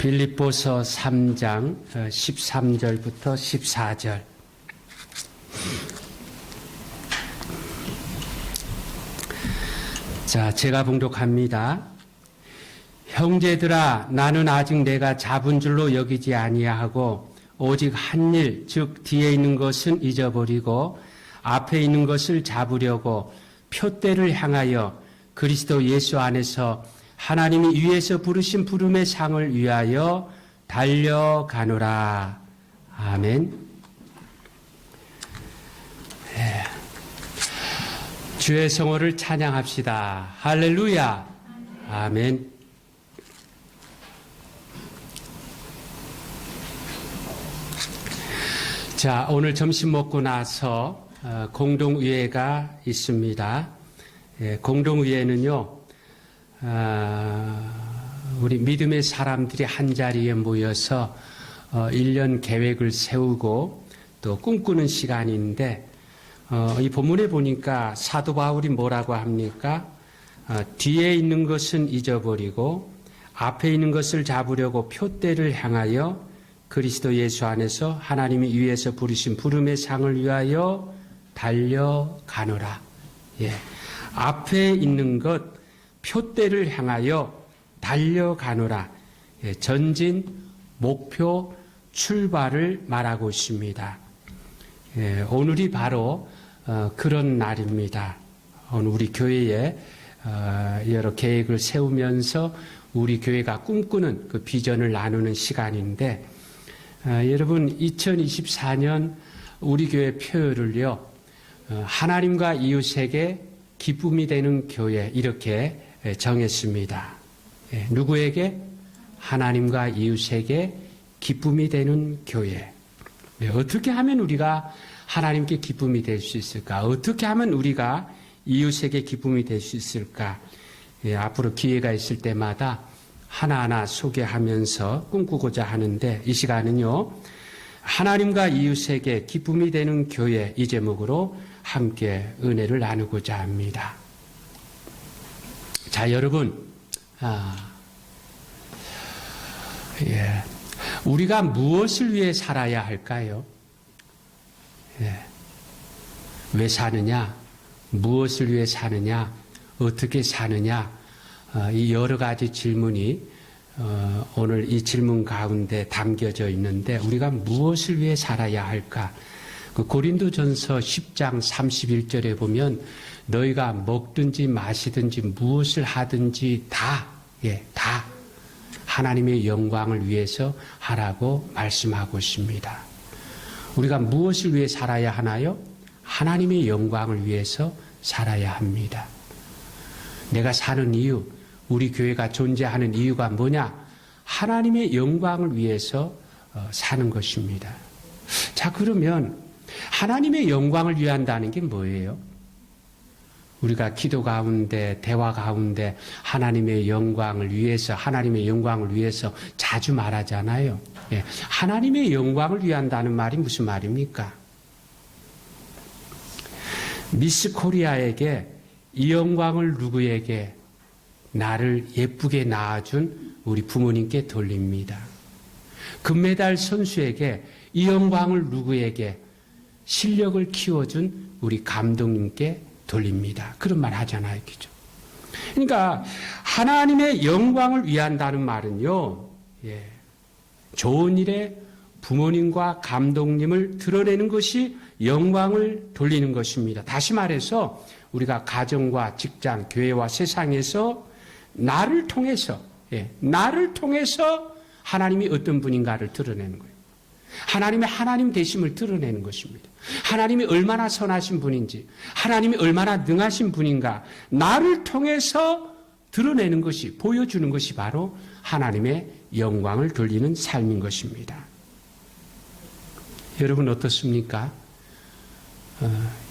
빌립보서 3장 13절부터 14절. 자, 제가 봉독합니다. 형제들아, 나는 아직 내가 잡은 줄로 여기지 아니하고 오직 한 일, 즉 뒤에 있는 것은 잊어버리고 앞에 있는 것을 잡으려고 표대를 향하여 그리스도 예수 안에서 하나님이 위에서 부르신 부름의 상을 위하여 달려가노라. 아멘. 네. 주의 성호를 찬양합시다. 할렐루야. 아멘. 자, 오늘 점심 먹고 나서 공동의회가 있습니다. 공동의회는요, 우리 믿음의 사람들이 한자리에 모여서 1년 계획을 세우고 또 꿈꾸는 시간인데, 이 본문에 보니까 사도 바울이 뭐라고 합니까? 뒤에 있는 것은 잊어버리고 앞에 있는 것을 잡으려고 표대를 향하여 그리스도 예수 안에서 하나님이 위에서 부르신 부름의 상을 위하여 달려가노라. 예. 앞에 있는 것, 표대를 향하여 달려가노라. 예. 전진, 목표, 출발을 말하고 있습니다. 예. 오늘이 바로 그런 날입니다. 오늘 우리 교회에 여러 계획을 세우면서 우리 교회가 꿈꾸는 그 비전을 나누는 시간인데, 여러분 2024년 우리 교회 표어를요, 하나님과 이웃에게 기쁨이 되는 교회, 이렇게 정했습니다. 누구에게? 하나님과 이웃에게 기쁨이 되는 교회. 어떻게 하면 우리가 하나님께 기쁨이 될 수 있을까? 어떻게 하면 우리가 이웃에게 기쁨이 될 수 있을까? 앞으로 기회가 있을 때마다 하나하나 소개하면서 꿈꾸고자 하는데, 이 시간은요, 하나님과 이웃에게 기쁨이 되는 교회, 이 제목으로 함께 은혜를 나누고자 합니다. 자, 여러분, 우리가 무엇을 위해 살아야 할까요? 왜 사느냐? 무엇을 위해 사느냐? 어떻게 사느냐? 이 여러 가지 질문이 오늘 이 질문 가운데 담겨져 있는데, 우리가 무엇을 위해 살아야 할까? 그 고린도전서 10장 31절에 보면 너희가 먹든지 마시든지 무엇을 하든지 다 하나님의 영광을 위해서 하라고 말씀하고 있습니다. 우리가 무엇을 위해 살아야 하나요? 하나님의 영광을 위해서 살아야 합니다. 내가 사는 이유, 우리 교회가 존재하는 이유가 뭐냐? 하나님의 영광을 위해서 사는 것입니다. 자, 그러면 하나님의 영광을 위한다는 게 뭐예요? 우리가 기도 가운데, 대화 가운데 하나님의 영광을 위해서 자주 말하잖아요. 하나님의 영광을 위한다는 말이 무슨 말입니까? 미스 코리아에게 이 영광을 누구에게? 나를 예쁘게 낳아준 우리 부모님께 돌립니다. 금메달 선수에게 이 영광을 누구에게? 실력을 키워준 우리 감독님께 돌립니다. 그런 말 하잖아요. 그죠? 그러니까 하나님의 영광을 위한다는 말은요, 좋은 일에 부모님과 감독님을 드러내는 것이 영광을 돌리는 것입니다. 다시 말해서 우리가 가정과 직장, 교회와 세상에서 나를 통해서 하나님이 어떤 분인가를 드러내는 거예요. 하나님의 하나님 되심을 드러내는 것입니다. 하나님이 얼마나 선하신 분인지, 하나님이 얼마나 능하신 분인가, 나를 통해서 드러내는 것이, 보여주는 것이 바로 하나님의 영광을 돌리는 삶인 것입니다. 여러분 어떻습니까?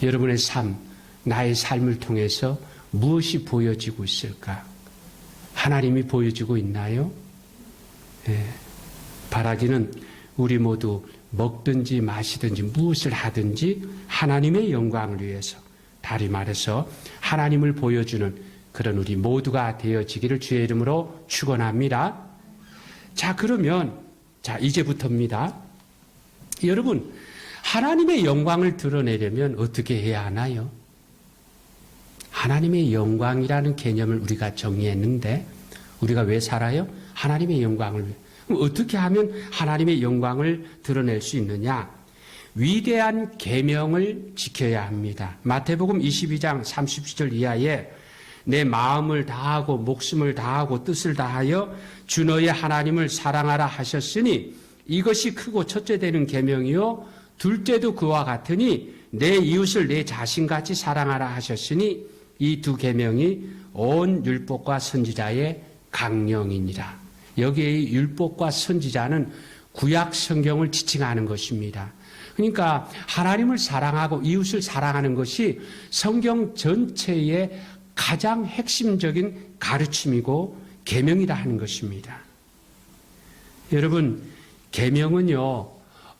여러분의 삶, 나의 삶을 통해서 무엇이 보여지고 있을까? 하나님이 보여주고 있나요? 바라기는 우리 모두 먹든지 마시든지 무엇을 하든지 하나님의 영광을 위해서, 다시 말해서 하나님을 보여주는 그런 우리 모두가 되어지기를 주의 이름으로 축원합니다. 자, 그러면 자, 이제부터입니다. 여러분, 하나님의 영광을 드러내려면 어떻게 해야 하나요? 하나님의 영광이라는 개념을 우리가 정의했는데 우리가 왜 살아요? 하나님의 영광을. 그럼 어떻게 하면 하나님의 영광을 드러낼 수 있느냐? 위대한 계명을 지켜야 합니다. 마태복음 22장 30절 이하에 내 마음을 다하고 목숨을 다하고 뜻을 다하여 주 너의 하나님을 사랑하라 하셨으니 이것이 크고 첫째 되는 계명이요 둘째도 그와 같으니 내 이웃을 내 자신같이 사랑하라 하셨으니 이 두 계명이 온 율법과 선지자의 강령이니라. 여기에 율법과 선지자는 구약 성경을 지칭하는 것입니다. 그러니까 하나님을 사랑하고 이웃을 사랑하는 것이 성경 전체의 가장 핵심적인 가르침이고 계명이라 하는 것입니다. 여러분, 계명은요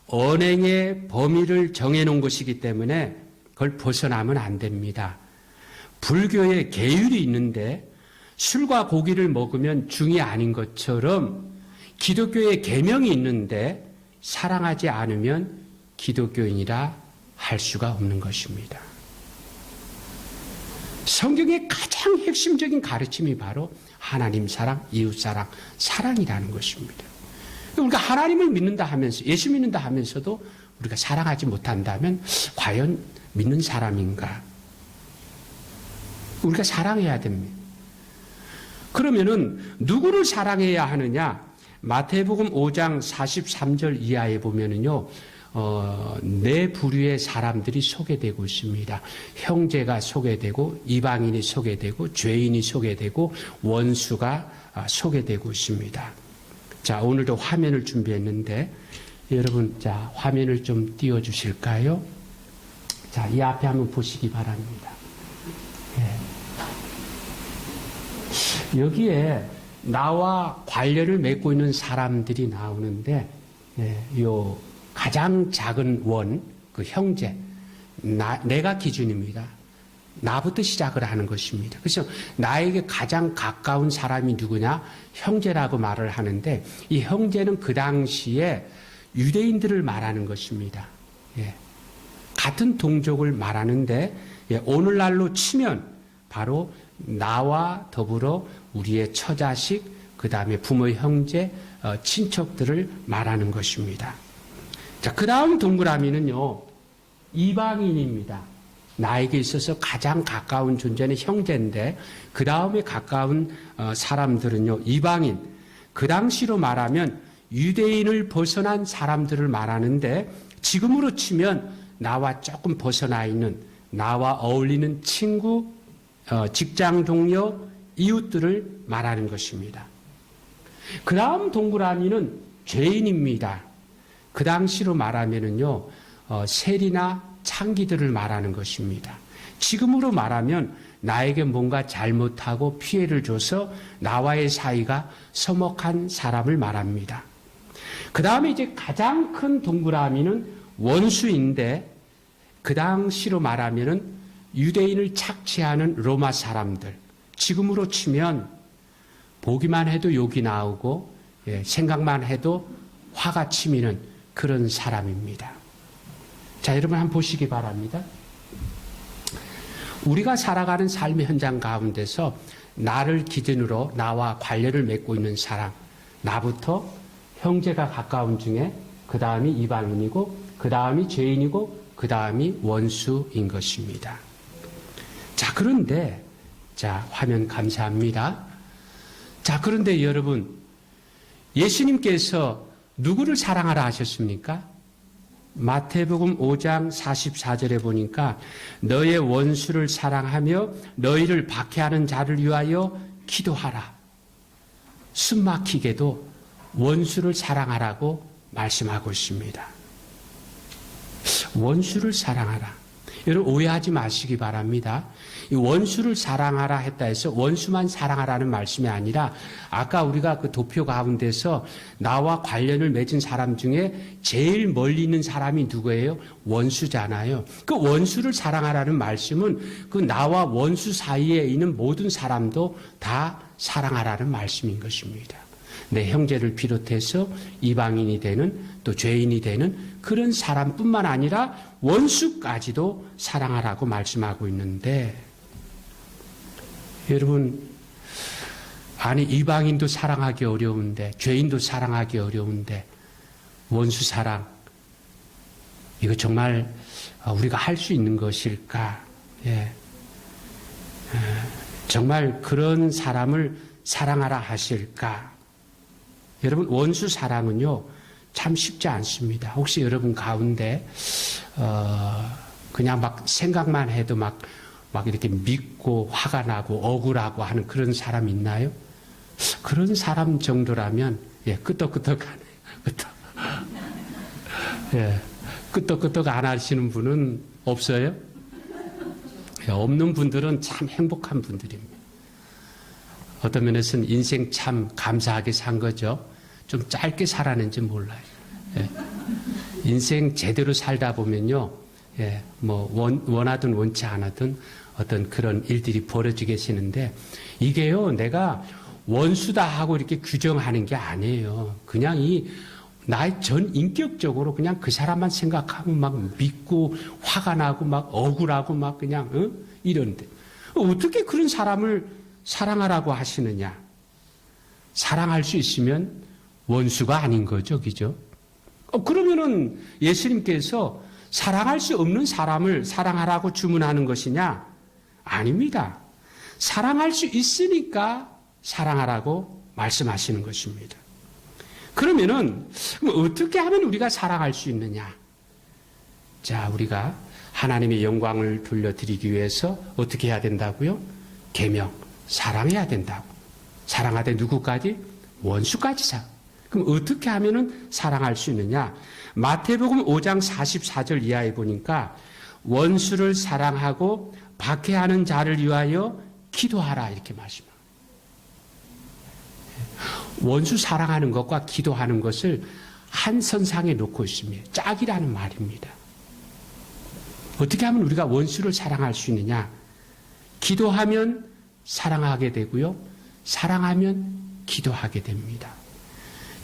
언행의 범위를 정해놓은 것이기 때문에 그걸 벗어나면 안 됩니다. 불교에 계율이 있는데 술과 고기를 먹으면 중이 아닌 것처럼 기독교에 계명이 있는데 사랑하지 않으면 기독교인이라 할 수가 없는 것입니다. 성경의 가장 핵심적인 가르침이 바로 하나님 사랑, 이웃 사랑, 사랑이라는 것입니다. 우리가 하나님을 믿는다 하면서, 예수 믿는다 하면서도 우리가 사랑하지 못한다면 과연 믿는 사람인가? 우리가 사랑해야 됩니다. 그러면은 누구를 사랑해야 하느냐? 마태복음 5장 43절 이하에 보면은요, 네 부류의 사람들이 소개되고 있습니다. 형제가 소개되고, 이방인이 소개되고, 죄인이 소개되고, 원수가 소개되고 있습니다. 자, 오늘도 화면을 준비했는데, 여러분, 자, 화면을 좀 띄워주실까요? 자, 이 앞에 한번 보시기 바랍니다. 여기에 나와 관련을 맺고 있는 사람들이 나오는데, 요 가장 작은 원, 그 형제, 내가 기준입니다. 나부터 시작을 하는 것입니다. 그래서 나에게 가장 가까운 사람이 누구냐? 형제라고 말을 하는데, 이 형제는 그 당시에 유대인들을 말하는 것입니다. 같은 동족을 말하는데, 오늘날로 치면 바로 나와 더불어 우리의 처자식, 그 다음에 부모의 형제, 친척들을 말하는 것입니다. 자, 그 다음 동그라미는요, 이방인입니다. 나에게 있어서 가장 가까운 존재는 형제인데, 그 다음에 가까운 사람들은요, 이방인. 그 당시로 말하면 유대인을 벗어난 사람들을 말하는데, 지금으로 치면 나와 조금 벗어나 있는, 나와 어울리는 친구, 직장 동료, 이웃들을 말하는 것입니다. 그 다음 동그라미는 죄인입니다. 그 당시로 말하면은요, 세리나 창기들을 말하는 것입니다. 지금으로 말하면 나에게 뭔가 잘못하고 피해를 줘서 나와의 사이가 서먹한 사람을 말합니다. 그 다음에 이제 가장 큰 동그라미는 원수인데, 그 당시로 말하면은 유대인을 착취하는 로마 사람들, 지금으로 치면 보기만 해도 욕이 나오고 생각만 해도 화가 치미는 그런 사람입니다. 자, 여러분 한번 보시기 바랍니다. 우리가 살아가는 삶의 현장 가운데서 나를 기준으로 나와 관련을 맺고 있는 사람, 나부터 형제가 가까운 중에 그 다음이 이방인이고, 그 다음이 죄인이고, 그 다음이 원수인 것입니다. 자, 그런데, 자, 화면 감사합니다. 자, 그런데 여러분, 예수님께서 누구를 사랑하라 하셨습니까? 마태복음 5장 44절에 보니까 너의 원수를 사랑하며 너희를 박해하는 자를 위하여 기도하라. 숨 막히게도 원수를 사랑하라고 말씀하고 있습니다. 원수를 사랑하라. 여러분 오해하지 마시기 바랍니다. 이 원수를 사랑하라 했다 해서 원수만 사랑하라는 말씀이 아니라 아까 우리가 그 도표 가운데서 나와 관련을 맺은 사람 중에 제일 멀리 있는 사람이 누구예요? 원수잖아요. 그 원수를 사랑하라는 말씀은 그 나와 원수 사이에 있는 모든 사람도 다 사랑하라는 말씀인 것입니다. 내 형제를 비롯해서 이방인이 되는 또 죄인이 되는 그런 사람뿐만 아니라 원수까지도 사랑하라고 말씀하고 있는데 여러분 아니 이방인도 사랑하기 어려운데 죄인도 사랑하기 어려운데 원수 사랑 이거 정말 우리가 할 수 있는 것일까? 예. 정말 그런 사람을 사랑하라 하실까? 여러분 원수 사랑은요 참 쉽지 않습니다. 혹시 여러분 가운데 그냥 막 생각만 해도 막 이렇게 믿고 화가 나고 억울하고 하는 그런 사람 있나요? 그런 사람 정도라면 예, 끄떡끄떡하네요. 예, 끄떡끄떡 안 하시는 분은 없어요? 예, 없는 분들은 참 행복한 분들입니다. 어떤 면에서는 인생 참 감사하게 산 거죠. 좀 짧게 살았는지 몰라요. 예. 인생 제대로 살다 보면요, 예, 뭐 원하든 원치 않았든 어떤 그런 일들이 벌어지게 되는데 이게요, 내가 원수다 하고 이렇게 규정하는 게 아니에요. 그냥 나의 전 인격적으로 그냥 그 사람만 생각하면 막 믿고 화가 나고 막 억울하고 막 그냥 이런데 어떻게 그런 사람을 사랑하라고 하시느냐? 사랑할 수 있으면 원수가 아닌 거죠, 그죠? 그러면은 예수님께서 사랑할 수 없는 사람을 사랑하라고 주문하는 것이냐? 아닙니다. 사랑할 수 있으니까 사랑하라고 말씀하시는 것입니다. 그러면은 어떻게 하면 우리가 사랑할 수 있느냐? 자, 우리가 하나님의 영광을 돌려드리기 위해서 어떻게 해야 된다고요? 계명, 사랑해야 된다고. 사랑하되 누구까지? 원수까지 그럼 어떻게 하면은 사랑할 수 있느냐? 마태복음 5장 44절 이하에 보니까 원수를 사랑하고 박해하는 자를 위하여 기도하라 이렇게 말씀합니다. 원수 사랑하는 것과 기도하는 것을 한 선상에 놓고 있습니다. 짝이라는 말입니다. 어떻게 하면 우리가 원수를 사랑할 수 있느냐? 기도하면 사랑하게 되고요. 사랑하면 기도하게 됩니다.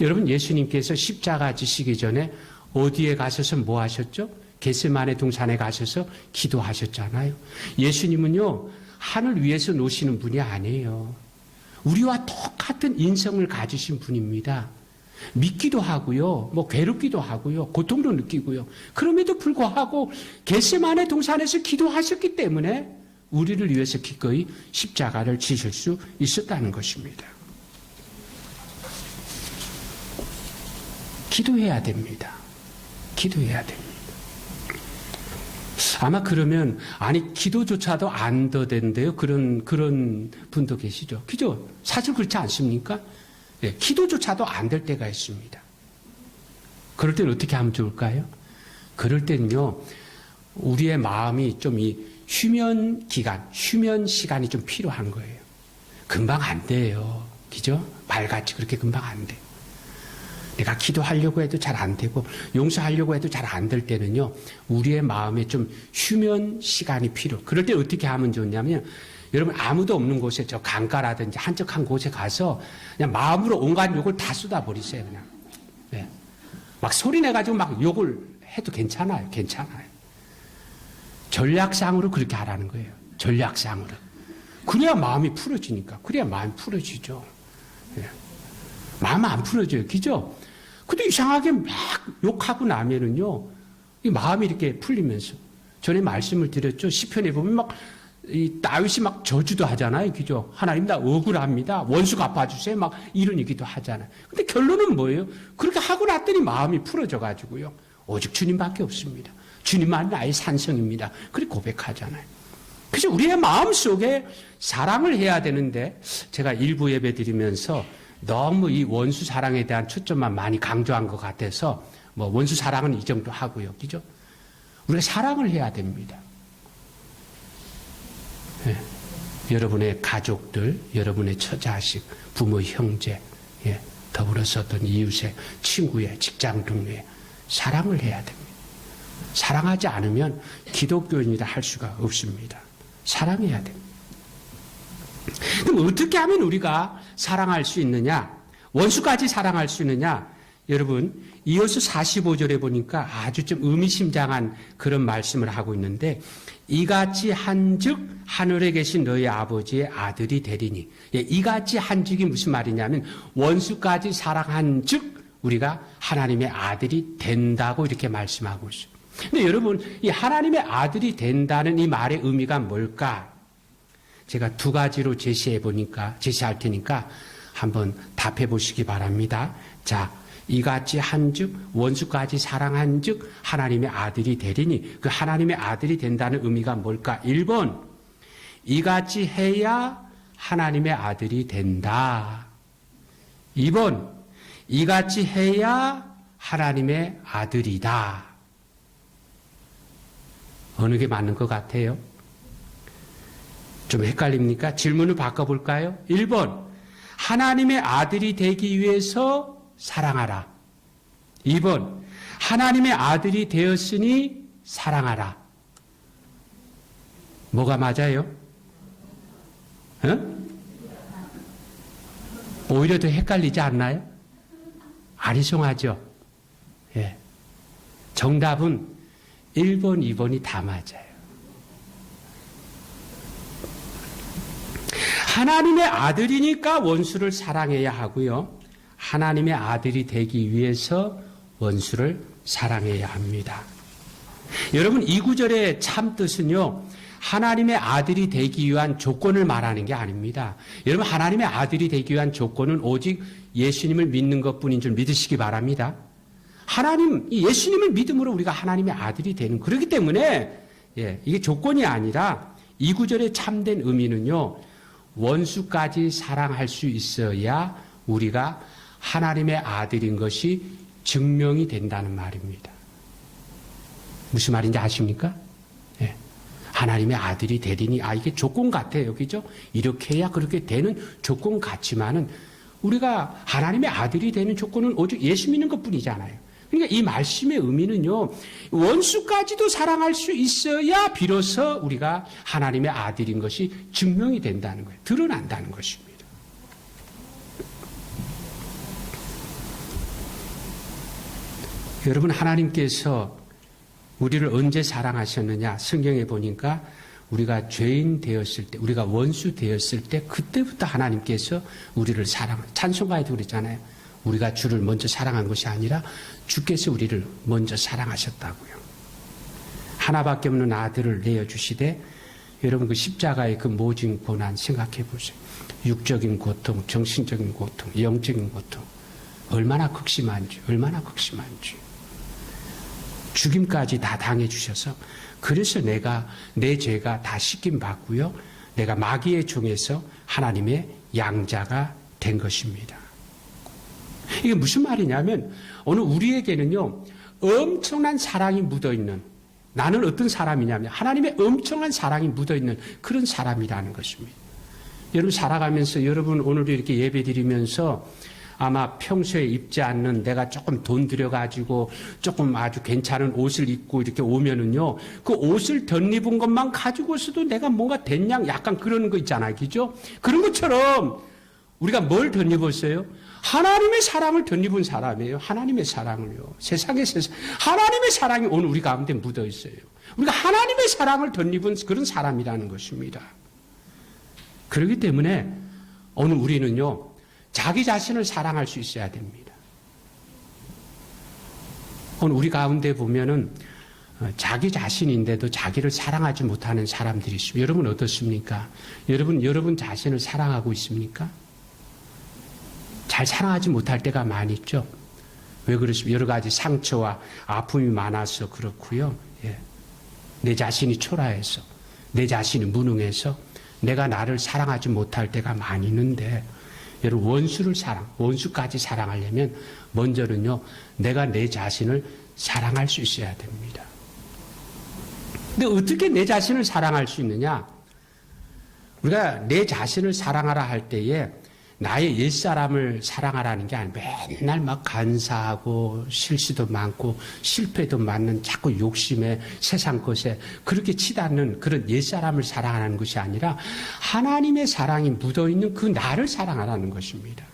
여러분 예수님께서 십자가 지시기 전에 어디에 가셔서 뭐 하셨죠? 겟세마네 동산에 가셔서 기도하셨잖아요. 예수님은요 하늘 위에서 노시는 분이 아니에요. 우리와 똑같은 인성을 가지신 분입니다. 믿기도 하고요, 뭐 괴롭기도 하고요, 고통도 느끼고요. 그럼에도 불구하고 겟세마네 동산에서 기도하셨기 때문에 우리를 위해서 기꺼이 십자가를 지실 수 있었다는 것입니다. 기도해야 됩니다. 기도해야 됩니다. 아마 그러면 아니 기도조차도 안 더 된대요. 그런 분도 계시죠. 그죠? 사실 그렇지 않습니까? 네, 기도조차도 안 될 때가 있습니다. 그럴 때는 어떻게 하면 좋을까요? 그럴 때는요, 우리의 마음이 좀 휴면 시간이 좀 필요한 거예요. 금방 안 돼요. 그죠? 말같이 그렇게 금방 안 돼요. 내가 기도하려고 해도 잘 안 되고 용서하려고 해도 잘 안 될 때는요, 우리의 마음에 좀 휴면 시간이 필요. 그럴 때 어떻게 하면 좋냐면, 여러분 아무도 없는 곳에 저 강가라든지 한적한 곳에 가서 그냥 마음으로 온갖 욕을 다 쏟아버리세요. 그냥. 네. 막 소리 내가지고 막 욕을 해도 괜찮아요. 괜찮아요. 전략상으로 그렇게 하라는 거예요. 전략상으로. 그래야 마음이 풀어지니까. 그래야 마음이 풀어지죠. 네. 마음 안 풀어져요. 그죠? 근데 이상하게 막 욕하고 나면은요, 이 마음이 이렇게 풀리면서, 전에 말씀을 드렸죠. 시편에 보면 막, 다윗이 막 저주도 하잖아요. 그죠? 하나님 나 억울합니다. 원수 갚아주세요. 막 이런 얘기도 하잖아요. 근데 결론은 뭐예요? 그렇게 하고 났더니 마음이 풀어져가지고요. 오직 주님밖에 없습니다. 주님만 나의 산성입니다. 그렇게 고백하잖아요. 그래서 우리의 마음 속에 사랑을 해야 되는데, 제가 일부 예배 드리면서 너무 이 원수 사랑에 대한 초점만 많이 강조한 것 같아서 뭐 원수 사랑은 이 정도 하고요. 그죠? 우리가 사랑을 해야 됩니다. 예. 여러분의 가족들, 여러분의 처자식, 부모, 형제, 예. 더불어서 어떤 이웃의 친구의 직장 동료의 사랑을 해야 됩니다. 사랑하지 않으면 기독교인이라 할 수가 없습니다. 사랑해야 됩니다. 그럼 어떻게 하면 우리가 사랑할 수 있느냐? 원수까지 사랑할 수 있느냐? 여러분, 이어서 45절에 보니까 아주 좀 의미심장한 그런 말씀을 하고 있는데, 이같이 한즉 하늘에 계신 너희 아버지의 아들이 되리니. 예, 이같이 한즉이 무슨 말이냐면 원수까지 사랑한즉 우리가 하나님의 아들이 된다고 이렇게 말씀하고 있어요. 근데 여러분, 이 하나님의 아들이 된다는 이 말의 의미가 뭘까? 제가 두 가지로 제시할 테니까 한번 답해 보시기 바랍니다. 자, 이같이 한즉 원수까지 사랑한즉 하나님의 아들이 되리니, 그 하나님의 아들이 된다는 의미가 뭘까? 1번, 이같이 해야 하나님의 아들이 된다. 2번, 이같이 해야 하나님의 아들이다. 어느 게 맞는 것 같아요? 좀 헷갈립니까? 질문을 바꿔볼까요? 1번, 하나님의 아들이 되기 위해서 사랑하라. 2번, 하나님의 아들이 되었으니 사랑하라. 뭐가 맞아요? 오히려 더 헷갈리지 않나요? 아리송하죠? 예. 정답은 1번, 2번이 다 맞아요. 하나님의 아들이니까 원수를 사랑해야 하고요. 하나님의 아들이 되기 위해서 원수를 사랑해야 합니다. 여러분, 이 구절의 참 뜻은요, 하나님의 아들이 되기 위한 조건을 말하는 게 아닙니다. 여러분, 하나님의 아들이 되기 위한 조건은 오직 예수님을 믿는 것뿐인 줄 믿으시기 바랍니다. 예수님을 믿음으로 우리가 하나님의 아들이 되는, 그렇기 때문에, 이게 조건이 아니라 이 구절의 참된 의미는요, 원수까지 사랑할 수 있어야 우리가 하나님의 아들인 것이 증명이 된다는 말입니다. 무슨 말인지 아십니까? 하나님의 아들이 되리니, 이게 조건 같아요. 그죠? 이렇게 해야 그렇게 되는 조건 같지만은 우리가 하나님의 아들이 되는 조건은 오직 예수 믿는 것 뿐이잖아요. 그러니까 이 말씀의 의미는요, 원수까지도 사랑할 수 있어야 비로소 우리가 하나님의 아들인 것이 증명이 된다는 거예요. 드러난다는 것입니다. 여러분, 하나님께서 우리를 언제 사랑하셨느냐? 성경에 보니까 우리가 죄인 되었을 때, 우리가 원수 되었을 때, 그때부터 하나님께서 우리를 찬송가에도 그랬잖아요. 우리가 주를 먼저 사랑한 것이 아니라 주께서 우리를 먼저 사랑하셨다고요. 하나밖에 없는 아들을 내어주시되, 여러분 그 십자가의 그 모진 고난 생각해 보세요. 육적인 고통, 정신적인 고통, 영적인 고통, 얼마나 극심한지, 얼마나 극심한지. 죽임까지 다 당해주셔서, 그래서 내 죄가 다 씻김 받고요, 내가 마귀의 종에서 하나님의 양자가 된 것입니다. 이게 무슨 말이냐면, 오늘 우리에게는요, 엄청난 사랑이 묻어있는, 나는 어떤 사람이냐면 하나님의 엄청난 사랑이 묻어있는 그런 사람이라는 것입니다. 여러분, 살아가면서, 여러분 오늘 이렇게 예배 드리면서 아마 평소에 입지 않는, 내가 조금 돈 들여가지고 조금 아주 괜찮은 옷을 입고 이렇게 오면은요, 그 옷을 덧입은 것만 가지고서도 내가 뭔가 됐냐, 약간 그런 거 있잖아요. 그죠? 그런 것처럼 우리가 뭘 덧입었어요? 하나님의 사랑을 덧입은 사람이에요. 하나님의 사랑을요. 하나님의 사랑이 오늘 우리 가운데 묻어 있어요. 우리가 하나님의 사랑을 덧입은 그런 사람이라는 것입니다. 그렇기 때문에 오늘 우리는요, 자기 자신을 사랑할 수 있어야 됩니다. 오늘 우리 가운데 보면은 자기 자신인데도 자기를 사랑하지 못하는 사람들이 있습니다. 여러분 어떻습니까? 여러분 자신을 사랑하고 있습니까? 잘 사랑하지 못할 때가 많이 있죠. 왜 그렇습니까? 여러 가지 상처와 아픔이 많아서 그렇고요. 내 자신이 초라해서, 내 자신이 무능해서 내가 나를 사랑하지 못할 때가 많이 있는데, 여러분 원수까지 사랑하려면 먼저는요, 내가 내 자신을 사랑할 수 있어야 됩니다. 근데 어떻게 내 자신을 사랑할 수 있느냐? 우리가 내 자신을 사랑하라 할 때에 나의 옛사람을 사랑하라는 게 아니고, 맨날 막 간사하고 실수도 많고 실패도 많는 자꾸 욕심에 세상 것에 그렇게 치닫는 그런 옛사람을 사랑하라는 것이 아니라 하나님의 사랑이 묻어있는 그 나를 사랑하라는 것입니다.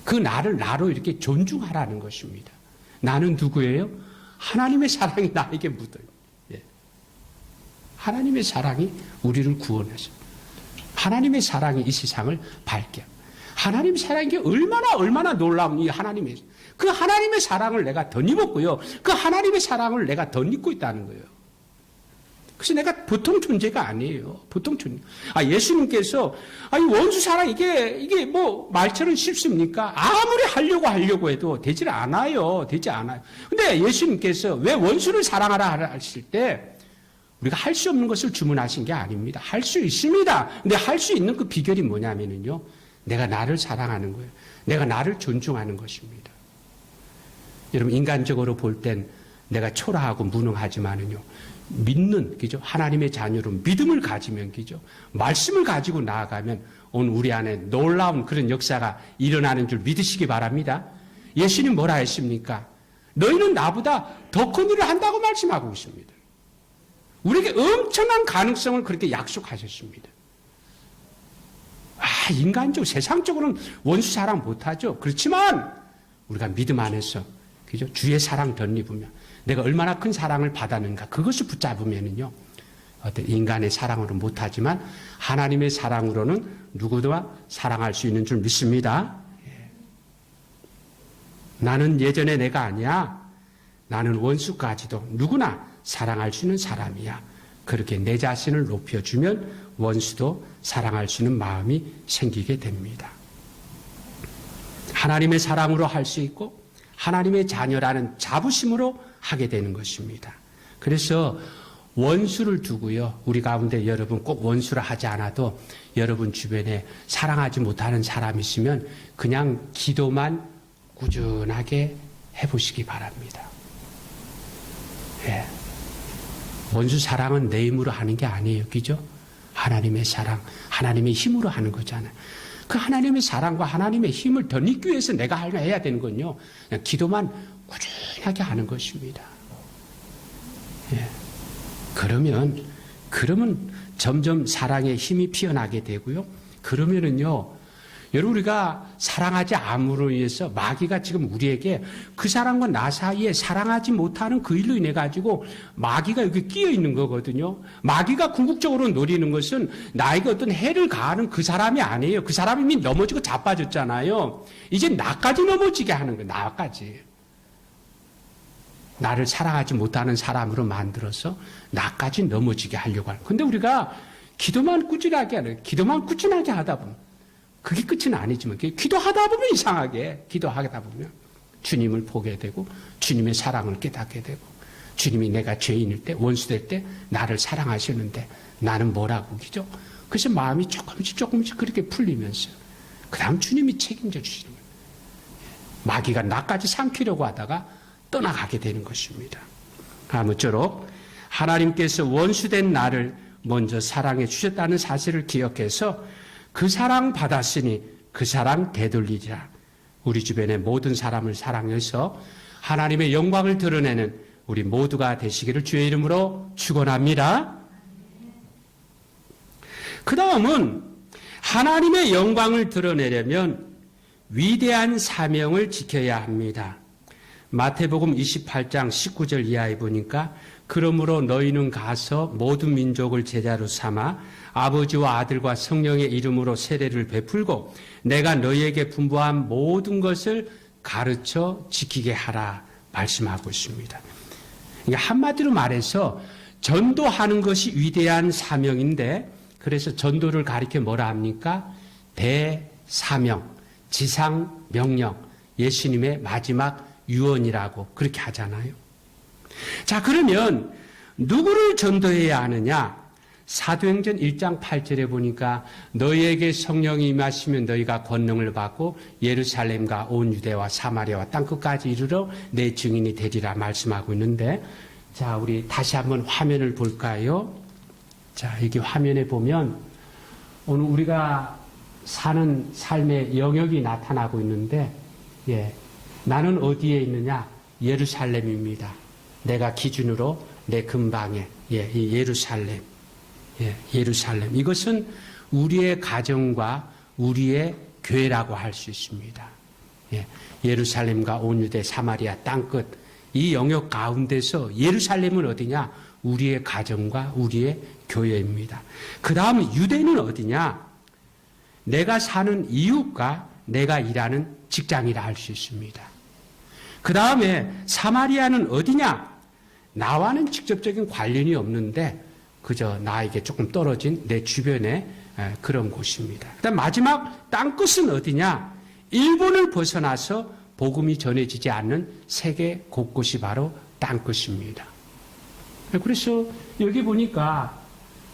그 나를 나로 이렇게 존중하라는 것입니다. 나는 누구예요? 하나님의 사랑이 나에게 묻어요. 예. 하나님의 사랑이 우리를 구원해서 하나님의 사랑이 이 세상을 밝게 하나님의 사랑이 얼마나 놀라운 이 하나님의 그 하나님의 사랑을 내가 덧입었고요. 그 하나님의 사랑을 내가 덧입고 있다는 거예요. 그래서 내가 보통 존재가 아니에요. 보통 존재. 예수님께서 이 원수 사랑 이게 뭐 말처럼 쉽습니까? 아무리 하려고 해도 되질 않아요. 되지 않아요. 근데 예수님께서 왜 원수를 사랑하라 하실 때 우리가 할 수 없는 것을 주문하신 게 아닙니다. 할 수 있습니다. 근데 할 수 있는 그 비결이 뭐냐면요. 내가 나를 사랑하는 거예요. 내가 나를 존중하는 것입니다. 여러분 인간적으로 볼 땐 내가 초라하고 무능하지만은요. 믿는 그죠? 하나님의 자녀로 믿음을 가지면 그죠? 말씀을 가지고 나아가면 오늘 우리 안에 놀라운 그런 역사가 일어나는 줄 믿으시기 바랍니다. 예수님 뭐라 했습니까? 너희는 나보다 더 큰 일을 한다고 말씀하고 있습니다. 우리에게 엄청난 가능성을 그렇게 약속하셨습니다. 인간적으로 세상적으로는 원수 사랑 못하죠. 그렇지만 우리가 믿음 안에서 그죠? 주의 사랑 덧입으면 내가 얼마나 큰 사랑을 받았는가 그것을 붙잡으면은요 어떤 인간의 사랑으로 못하지만 하나님의 사랑으로는 누구나 사랑할 수 있는 줄 믿습니다. 나는 예전에 내가 아니야. 나는 원수까지도 누구나 사랑할 수 있는 사람이야. 그렇게 내 자신을 높여주면 원수도 사랑할 수 있는 마음이 생기게 됩니다. 하나님의 사랑으로 할 수 있고 하나님의 자녀라는 자부심으로 하게 되는 것입니다. 그래서 원수를 두고요. 우리 가운데 여러분 꼭 원수를 하지 않아도 여러분 주변에 사랑하지 못하는 사람이 있으면 그냥 기도만 꾸준하게 해보시기 바랍니다. 예. 원수 사랑은 내 힘으로 하는 게 아니에요. 그죠? 하나님의 사랑, 하나님의 힘으로 하는 거잖아요. 그 하나님의 사랑과 하나님의 힘을 덧입기 위해서 내가 해야 되는 건요. 그냥 기도만 꾸준하게 하는 것입니다. 예. 그러면 점점 사랑의 힘이 피어나게 되고요. 그러면은요. 여러분 우리가 사랑하지 않음으로 인해서 마귀가 지금 우리에게 그 사람과 나 사이에 사랑하지 못하는 그 일로 인해 가지고 마귀가 여기 끼어 있는 거거든요. 마귀가 궁극적으로 노리는 것은 나에게 어떤 해를 가하는 그 사람이 아니에요. 그 사람이 이미 넘어지고 자빠졌잖아요. 이제 나까지 넘어지게 하는 거예요. 나까지. 나를 사랑하지 못하는 사람으로 만들어서 나까지 넘어지게 하려고 하는 거예요. 근데 우리가 기도만 꾸준하게 하다 보면 그게 끝은 아니지만 기도하다 보면 이상하게 기도하다 보면 주님을 보게 되고 주님의 사랑을 깨닫게 되고 주님이 내가 죄인일 때 원수될 때 나를 사랑하셨는데 나는 뭐라고 그죠? 그래서 마음이 조금씩 그렇게 풀리면서 그 다음 주님이 책임져 주시는 거예요. 마귀가 나까지 삼키려고 하다가 떠나가게 되는 것입니다. 아무쪼록 하나님께서 원수된 나를 먼저 사랑해 주셨다는 사실을 기억해서 그 사랑 받았으니 그 사랑 되돌리자. 우리 주변의 모든 사람을 사랑해서 하나님의 영광을 드러내는 우리 모두가 되시기를 주의 이름으로 축원합니다. 그 다음은 하나님의 영광을 드러내려면 위대한 사명을 지켜야 합니다. 마태복음 28장 19절 이하에 보니까 그러므로 너희는 가서 모든 민족을 제자로 삼아 아버지와 아들과 성령의 이름으로 세례를 베풀고 내가 너희에게 분부한 모든 것을 가르쳐 지키게 하라 말씀하고 있습니다. 그러니까 한마디로 말해서 전도하는 것이 위대한 사명인데 그래서 전도를 가리켜 뭐라 합니까? 대사명, 지상명령, 예수님의 마지막 유언이라고 그렇게 하잖아요. 자, 그러면 누구를 전도해야 하느냐? 사도행전 1장 8절에 보니까 너희에게 성령이 임하시면 너희가 권능을 받고 예루살렘과 온 유대와 사마리아와 땅끝까지 이르러 내 증인이 되리라 말씀하고 있는데 자, 우리 다시 한번 화면을 볼까요? 자, 여기 화면에 보면 오늘 우리가 사는 삶의 영역이 나타나고 있는데 예, 나는 어디에 있느냐? 예루살렘입니다. 내가 기준으로 내 근방에 이 예루살렘. 예루살렘. 이것은 우리의 가정과 우리의 교회라고 할 수 있습니다. 예, 예루살렘과 온 유대 사마리아 땅끝 이 영역 가운데서 예루살렘은 어디냐? 우리의 가정과 우리의 교회입니다. 그 다음 유대는 어디냐? 내가 사는 이웃과 내가 일하는 직장이라 할 수 있습니다. 그 다음에 사마리아는 어디냐? 나와는 직접적인 관련이 없는데 그저 나에게 조금 떨어진 내 주변의 그런 곳입니다. 그다음 마지막 땅끝은 어디냐? 일본을 벗어나서 복음이 전해지지 않는 세계 곳곳이 바로 땅끝입니다. 그래서 여기 보니까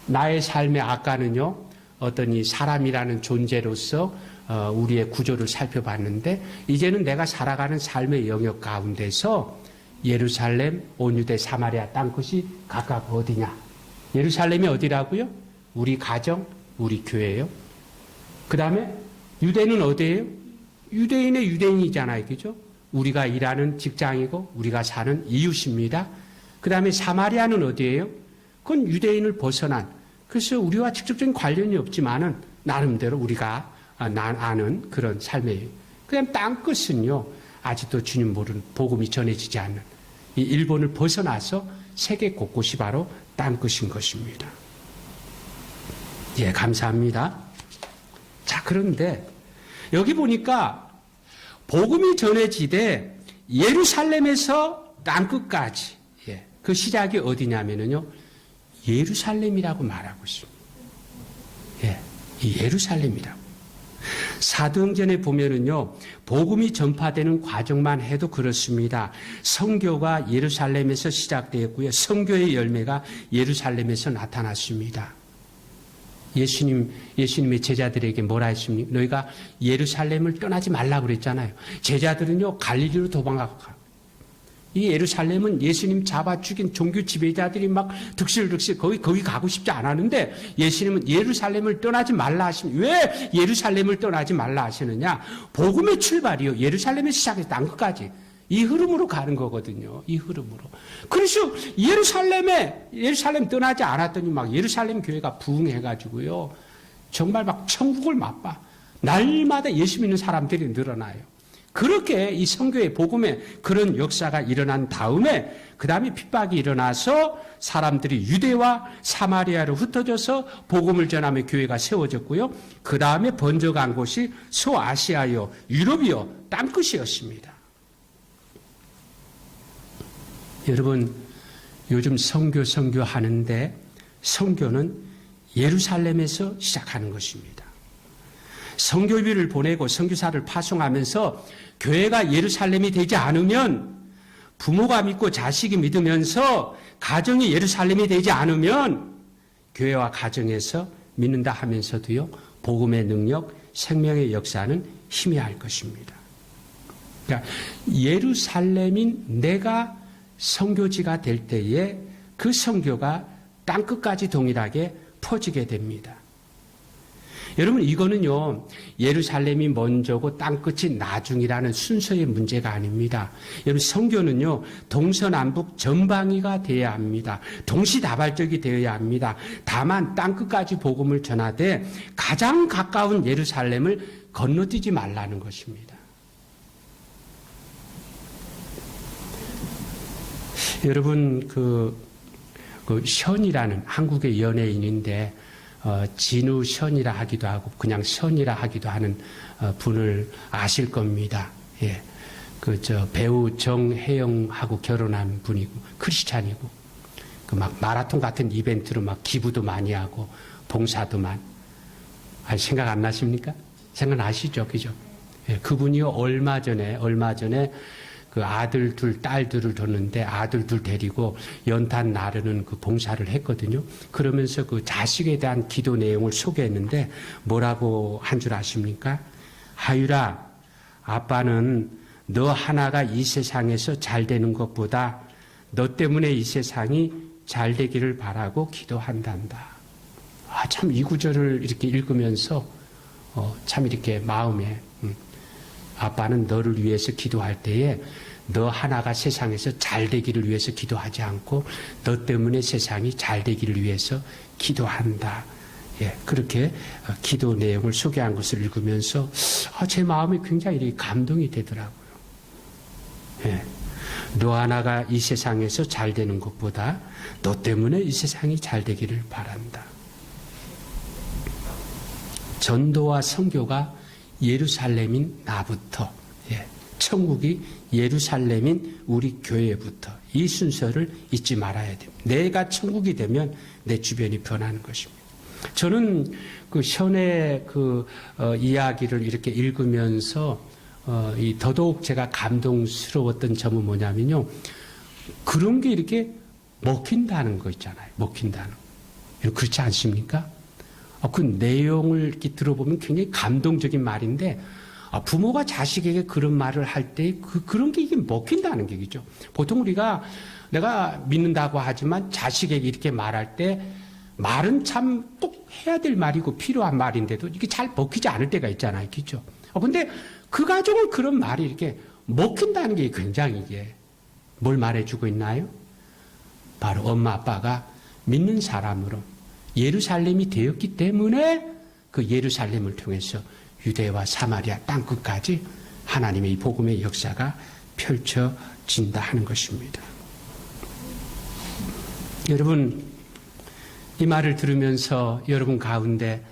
나의 삶의 아까는요, 어떤 이 사람이라는 존재로서 우리의 구조를 살펴봤는데 이제는 내가 살아가는 삶의 영역 가운데서 예루살렘, 온 유대 사마리아 땅끝이 각각 어디냐? 예루살렘이 어디라고요? 우리 가정, 우리 교회예요. 그 다음에 유대는 어디예요? 유대인의 유대인이잖아요. 그죠? 우리가 일하는 직장이고 우리가 사는 이웃입니다. 그 다음에 사마리아는 어디예요? 그건 유대인을 벗어난, 그래서 우리와 직접적인 관련이 없지만은 나름대로 우리가 아는 그런 삶이에요. 그 다음 땅끝은요, 아직도 주님 모르는 복음이 전해지지 않는 이 일본을 벗어나서 세계 곳곳이 바로 땅끝인 것입니다. 예, 감사합니다. 자, 그런데 여기 보니까 복음이 전해지되 예루살렘에서 땅끝까지, 예, 그 시작이 어디냐면요, 예루살렘이라고 말하고 있습니다. 예, 이 예루살렘이라고. 사도행전에 보면은요, 복음이 전파되는 과정만 해도 그렇습니다. 선교가 예루살렘에서 시작되었고요, 선교의 열매가 예루살렘에서 나타났습니다. 예수님의 제자들에게 뭐라 했습니까? 너희가 예루살렘을 떠나지 말라고 그랬잖아요. 제자들은요, 갈릴리로 도망가고, 이 예루살렘은 예수님 잡아 죽인 종교 지배자들이 막 득실득실 거기 가고 싶지 않았는데 예수님은 예루살렘을 떠나지 말라 하십니다. 왜 예루살렘을 떠나지 말라 하시느냐? 복음의 출발이요, 예루살렘에 시작해서 땅끝까지 이 흐름으로 가는 거거든요. 이 흐름으로. 그래서 예루살렘 떠나지 않았더니 막 예루살렘 교회가 부흥해가지고요, 정말 막 천국을 맛봐. 날마다 예수 믿는 사람들이 늘어나요. 그렇게 이 선교의 복음의 그런 역사가 일어난 다음에 그 다음에 핍박이 일어나서 사람들이 유대와 사마리아로 흩어져서 복음을 전하며 교회가 세워졌고요. 그 다음에 번져간 곳이 소아시아요, 유럽이요, 땅끝이었습니다. 여러분, 요즘 선교 하는데 선교는 예루살렘에서 시작하는 것입니다. 선교비를 보내고 선교사를 파송하면서 교회가 예루살렘이 되지 않으면, 부모가 믿고 자식이 믿으면서 가정이 예루살렘이 되지 않으면 교회와 가정에서 믿는다 하면서도요, 복음의 능력, 생명의 역사는 희미할 것입니다. 그러니까 예루살렘인 내가 선교지가 될 때에 그 선교가 땅끝까지 동일하게 퍼지게 됩니다. 여러분, 이거는요, 예루살렘이 먼저고 땅끝이 나중이라는 순서의 문제가 아닙니다. 여러분, 선교는요, 동서남북 전방위가 되어야 합니다. 동시다발적이 되어야 합니다. 다만 땅끝까지 복음을 전하되 가장 가까운 예루살렘을 건너뛰지 말라는 것입니다. 여러분, 션이라는 한국의 연예인인데, 진우 션이라 하기도 하고 그냥 션이라 하기도 하는 분을 아실 겁니다. 예, 배우 정혜영하고 결혼한 분이고 크리스찬이고 막 마라톤 같은 이벤트로 막 기부도 많이 하고 봉사도 생각 안 나십니까? 생각나시죠, 그죠? 예, 그분이요, 얼마 전에 그 아들 둘, 딸 둘을 뒀는데 아들 둘 데리고 연탄 나르는 그 봉사를 했거든요. 그러면서 그 자식에 대한 기도 내용을 소개했는데 뭐라고 한 줄 아십니까? 하율아, 아빠는 너 하나가 이 세상에서 잘 되는 것보다 너 때문에 이 세상이 잘 되기를 바라고 기도한단다. 참 이 구절을 이렇게 읽으면서 참 이렇게 마음에 아빠는 너를 위해서 기도할 때에 너 하나가 세상에서 잘 되기를 위해서 기도하지 않고 너 때문에 세상이 잘 되기를 위해서 기도한다. 예, 그렇게 기도 내용을 소개한 것을 읽으면서 제 마음이 굉장히 감동이 되더라고요. 예, 너 하나가 이 세상에서 잘 되는 것보다 너 때문에 이 세상이 잘 되기를 바란다. 전도와 선교가 예루살렘인 나부터, 예, 천국이 예루살렘인 우리 교회부터 이 순서를 잊지 말아야 됩니다. 내가 천국이 되면 내 주변이 변하는 것입니다. 저는 그 현의 이야기를 이렇게 읽으면서 더더욱 제가 감동스러웠던 점은 뭐냐면요. 그런 게 이렇게 먹힌다는 거 있잖아요. 먹힌다는 거. 그렇지 않습니까? 그 내용을 이렇게 들어보면 굉장히 감동적인 말인데, 부모가 자식에게 그런 말을 할 때 그런 게 이게 먹힌다는 얘기죠. 보통 우리가 내가 믿는다고 하지만 자식에게 이렇게 말할 때 말은 참 꼭 해야 될 말이고 필요한 말인데도 이게 잘 먹히지 않을 때가 있잖아요. 그렇죠? 근데 그 가정은 그런 말이 이렇게 먹힌다는 게 굉장히 이게 뭘 말해주고 있나요? 바로 엄마 아빠가 믿는 사람으로 예루살렘이 되었기 때문에 그 예루살렘을 통해서 유대와 사마리아 땅끝까지 하나님의 이 복음의 역사가 펼쳐진다 하는 것입니다. 여러분, 이 말을 들으면서 여러분 가운데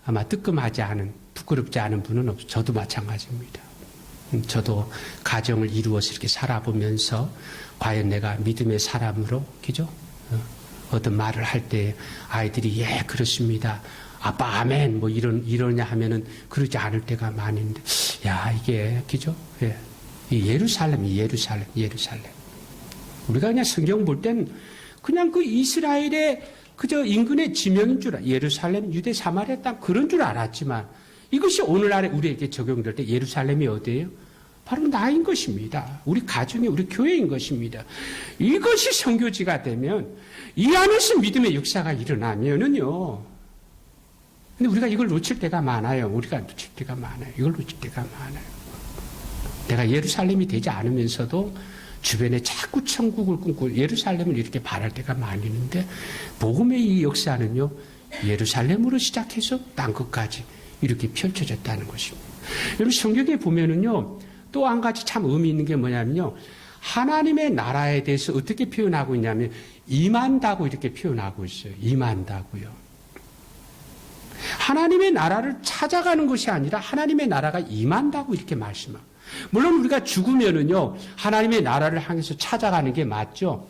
아마 뜨끔하지 않은, 부끄럽지 않은 분은 없어요. 저도 마찬가지입니다. 저도 가정을 이루어서 이렇게 살아보면서 과연 내가 믿음의 사람으로, 그죠? 어떤 말을 할 때 아이들이 예, 그렇습니다. 아빠 아멘 뭐 이러냐 하면은 그러지 않을 때가 많은데, 야, 이게, 그죠? 예. 이 예루살렘. 우리가 그냥 성경 볼 땐 그냥 그 이스라엘의 그저 인근의 지명인 줄 예루살렘, 유대, 사마리아 땅 그런 줄 알았지만 이것이 오늘날에 우리에게 적용될 때 예루살렘이 어디예요? 바로 나인 것입니다. 우리 가정이 우리 교회인 것입니다. 이것이 선교지가 되면 이 안에서 믿음의 역사가 일어나면은요. 근데 우리가 이걸 놓칠 때가 많아요. 이걸 놓칠 때가 많아요. 내가 예루살렘이 되지 않으면서도 주변에 자꾸 천국을 꿈꾸고 예루살렘을 이렇게 바랄 때가 많이 있는데, 복음의 이 역사는요, 예루살렘으로 시작해서 땅끝까지 이렇게 펼쳐졌다는 것입니다. 여러분, 성경에 보면은요, 또 한 가지 참 의미 있는 게 뭐냐면요, 하나님의 나라에 대해서 어떻게 표현하고 있냐면, 임한다고 이렇게 표현하고 있어요. 임한다고요. 하나님의 나라를 찾아가는 것이 아니라 하나님의 나라가 임한다고 이렇게 말씀합니다. 물론 우리가 죽으면은요, 하나님의 나라를 향해서 찾아가는 게 맞죠.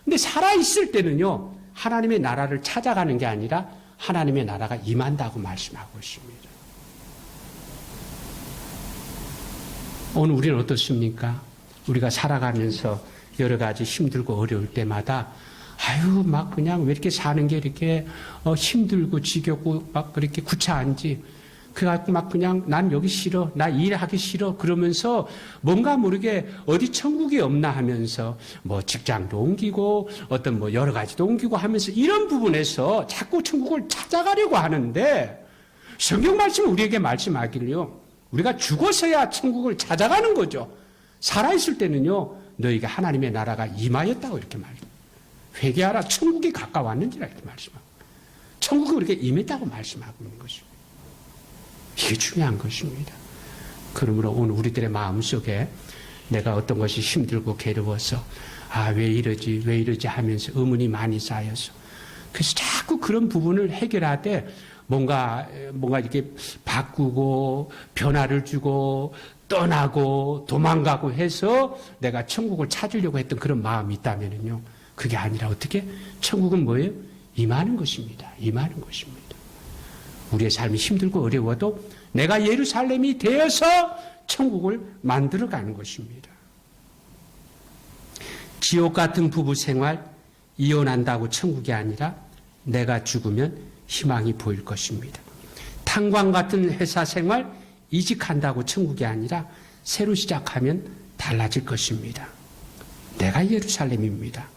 근데 살아있을 때는요, 하나님의 나라를 찾아가는 게 아니라 하나님의 나라가 임한다고 말씀하고 있습니다. 오늘 우리는 어떻습니까? 우리가 살아가면서 여러 가지 힘들고 어려울 때마다 아유, 막 그냥 왜 이렇게 사는 게 이렇게 힘들고 지겹고 막 그렇게 구차한지. 그래갖고 막 그냥 난 여기 싫어. 나 일하기 싫어. 그러면서 뭔가 모르게 어디 천국이 없나 하면서 뭐 직장도 옮기고 어떤 뭐 여러 가지도 옮기고 하면서 이런 부분에서 자꾸 천국을 찾아가려고 하는데, 성경 말씀은 우리에게 말씀하기를요, 우리가 죽어서야 천국을 찾아가는 거죠. 살아있을 때는요, 너희가 하나님의 나라가 임하였다고 이렇게 말해요. 회개하라, 천국이 가까웠는지라 이렇게 말씀하고, 천국이 우리에게 임했다고 말씀하고 있는 것입니다. 이게 중요한 것입니다. 그러므로 오늘 우리들의 마음속에 내가 어떤 것이 힘들고 괴로워서 왜 이러지 하면서 의문이 많이 쌓여서, 그래서 자꾸 그런 부분을 해결하되 뭔가 이렇게 바꾸고 변화를 주고 떠나고 도망가고 해서 내가 천국을 찾으려고 했던 그런 마음이 있다면요, 그게 아니라 어떻게? 천국은 뭐예요? 임하는 것입니다. 임하는 것입니다. 우리의 삶이 힘들고 어려워도 내가 예루살렘이 되어서 천국을 만들어가는 것입니다. 지옥 같은 부부 생활, 이혼한다고 천국이 아니라 내가 죽으면 희망이 보일 것입니다. 탄광 같은 회사 생활, 이직한다고 천국이 아니라 새로 시작하면 달라질 것입니다. 내가 예루살렘입니다.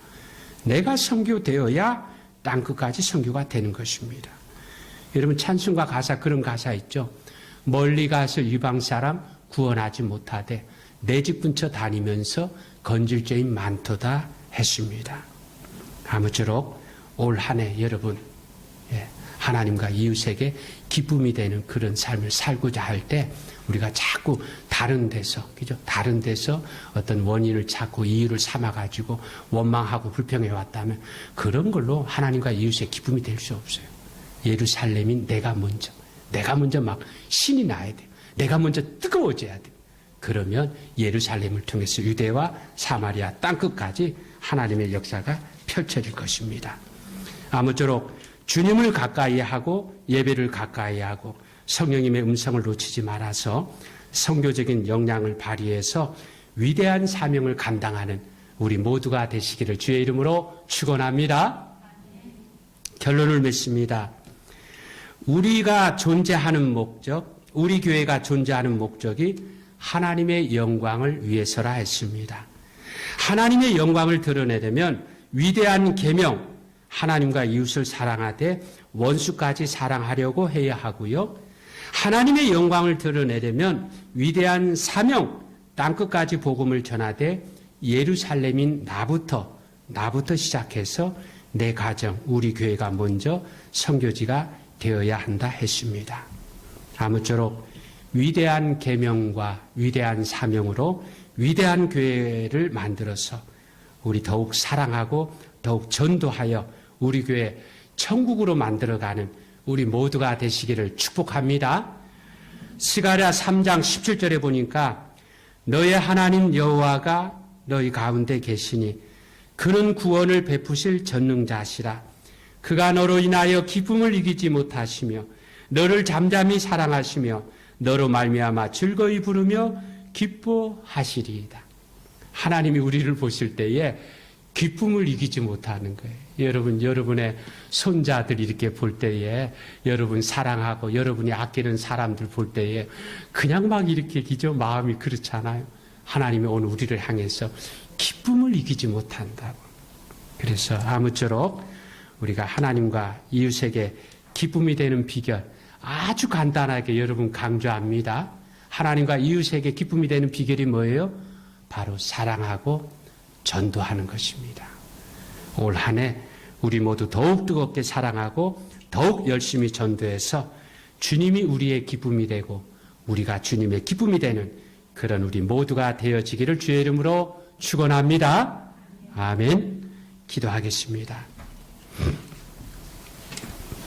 내가 선교되어야 땅끝까지 선교가 되는 것입니다. 여러분, 찬송가 가사, 그런 가사 있죠. 멀리 가서 이방 사람 구원하지 못하되 내 집 근처 다니면서 건질 죄인 많도다 했습니다. 아무쪼록 올 한 해 여러분, 하나님과 이웃에게 기쁨이 되는 그런 삶을 살고자 할 때 우리가 자꾸 다른 데서, 그죠? 다른 데서 어떤 원인을 찾고 이유를 삼아가지고 원망하고 불평해 왔다면 그런 걸로 하나님과 이웃의 기쁨이 될 수 없어요. 예루살렘인 내가 먼저 막 신이 나야 돼요. 내가 먼저 뜨거워져야 돼요. 그러면 예루살렘을 통해서 유대와 사마리아 땅끝까지 하나님의 역사가 펼쳐질 것입니다. 아무쪼록 주님을 가까이 하고 예배를 가까이 하고 성령님의 음성을 놓치지 말아서 선교적인 역량을 발휘해서 위대한 사명을 감당하는 우리 모두가 되시기를 주의 이름으로 축원합니다. 결론을 맺습니다. 우리가 존재하는 목적, 우리 교회가 존재하는 목적이 하나님의 영광을 위해서라 했습니다. 하나님의 영광을 드러내려면 위대한 계명, 하나님과 이웃을 사랑하되 원수까지 사랑하려고 해야 하고요. 하나님의 영광을 드러내려면 위대한 사명, 땅끝까지 복음을 전하되 예루살렘인 나부터 시작해서 내 가정, 우리 교회가 먼저 선교지가 되어야 한다 했습니다. 아무쪼록 위대한 계명과 위대한 사명으로 위대한 교회를 만들어서 우리 더욱 사랑하고 더욱 전도하여 우리 교회 천국으로 만들어가는 우리 모두가 되시기를 축복합니다. 스가랴 3장 17절에 보니까 너의 하나님 여호와가 너희 가운데 계시니 그는 구원을 베푸실 전능자시라. 그가 너로 인하여 기쁨을 이기지 못하시며 너를 잠잠히 사랑하시며 너로 말미암아 즐거이 부르며 기뻐하시리이다. 하나님이 우리를 보실 때에 기쁨을 이기지 못하는 거예요. 여러분의 손자들 이렇게 볼 때에 여러분 사랑하고 여러분이 아끼는 사람들 볼 때에 그냥 막 이렇게 기죠. 마음이 그렇잖아요. 하나님이 오늘 우리를 향해서 기쁨을 이기지 못한다고. 그래서 아무쪼록 우리가 하나님과 이웃에게 기쁨이 되는 비결 아주 간단하게 여러분 강조합니다. 하나님과 이웃에게 기쁨이 되는 비결이 뭐예요? 바로 사랑하고 전도하는 것입니다. 올 한 해 우리 모두 더욱 뜨겁게 사랑하고 더욱 열심히 전도해서 주님이 우리의 기쁨이 되고 우리가 주님의 기쁨이 되는 그런 우리 모두가 되어지기를 주의 이름으로 축원합니다. 아멘. 기도하겠습니다.